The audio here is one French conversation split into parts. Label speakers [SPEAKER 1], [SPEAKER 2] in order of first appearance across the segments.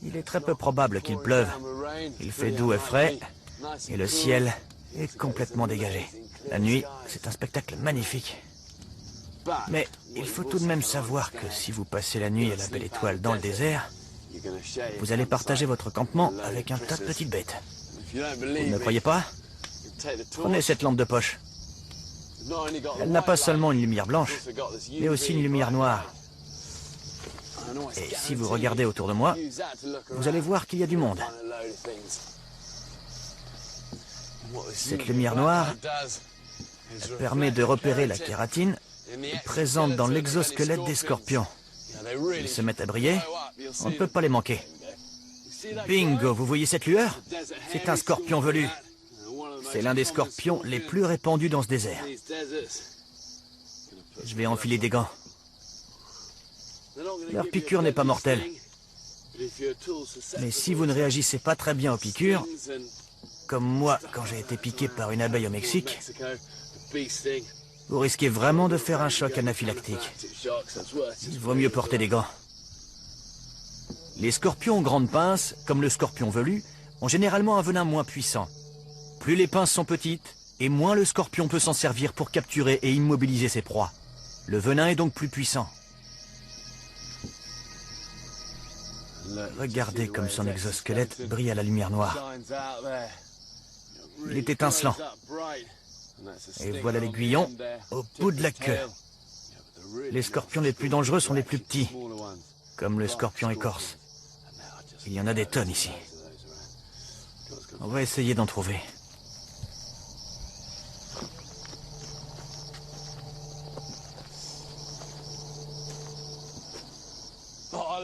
[SPEAKER 1] Il est très peu probable qu'il pleuve. Il fait doux et frais, et le ciel est complètement dégagé. La nuit, c'est un spectacle magnifique. Mais il faut tout de même savoir que si vous passez la nuit à la Belle Étoile dans le désert, vous allez partager votre campement avec un tas de petites bêtes. Vous ne me croyez pas? Prenez cette lampe de poche. Elle n'a pas seulement une lumière blanche, mais aussi une lumière noire. Et si vous regardez autour de moi, vous allez voir qu'il y a du monde. Cette lumière noire permet de repérer la kératine présente dans l'exosquelette des scorpions. Ils se mettent à briller, on ne peut pas les manquer. Bingo, vous voyez cette lueur? C'est un scorpion velu. C'est l'un des scorpions les plus répandus dans ce désert. Je vais enfiler des gants. Leur piqûre n'est pas mortelle. Mais si vous ne réagissez pas très bien aux piqûres, comme moi quand j'ai été piqué par une abeille au Mexique, vous risquez vraiment de faire un choc anaphylactique. Il vaut mieux porter des gants. Les scorpions aux grandes pinces, comme le scorpion velu, ont généralement un venin moins puissant. Plus les pinces sont petites, et moins le scorpion peut s'en servir pour capturer et immobiliser ses proies. Le venin est donc plus puissant. Regardez comme son exosquelette brille à la lumière noire. Il est étincelant. Et voilà l'aiguillon au bout de la queue. Les scorpions les plus dangereux sont les plus petits, comme le scorpion écorce. Il y en a des tonnes ici. On va essayer d'en trouver.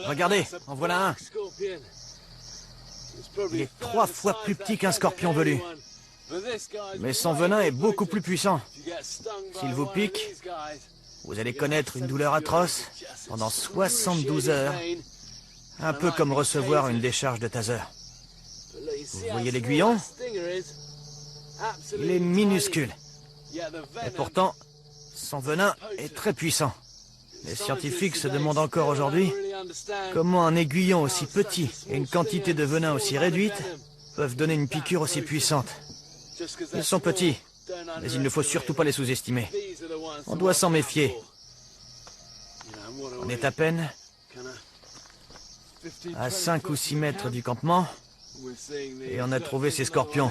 [SPEAKER 1] Regardez, en voilà un. Il est 3 fois plus petit qu'un scorpion velu. Mais son venin est beaucoup plus puissant. S'il vous pique, vous allez connaître une douleur atroce pendant 72 heures. Un peu comme recevoir une décharge de taser. Vous voyez l'aiguillon? Il est minuscule. Et pourtant, son venin est très puissant. Les scientifiques se demandent encore aujourd'hui comment un aiguillon aussi petit et une quantité de venin aussi réduite peuvent donner une piqûre aussi puissante. Ils sont petits, mais il ne faut surtout pas les sous-estimer. On doit s'en méfier. On est à peine à 5 ou 6 mètres du campement et on a trouvé ces scorpions.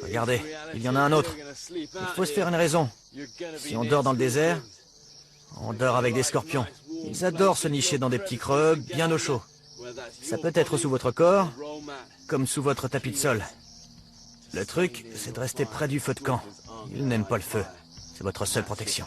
[SPEAKER 1] Regardez, il y en a un autre. Il faut se faire une raison. Si on dort dans le désert, on dort avec des scorpions. Ils adorent se nicher dans des petits creux bien au chaud. Ça peut être sous votre corps, comme sous votre tapis de sol. Le truc, c'est de rester près du feu de camp. Ils n'aiment pas le feu. C'est votre seule protection.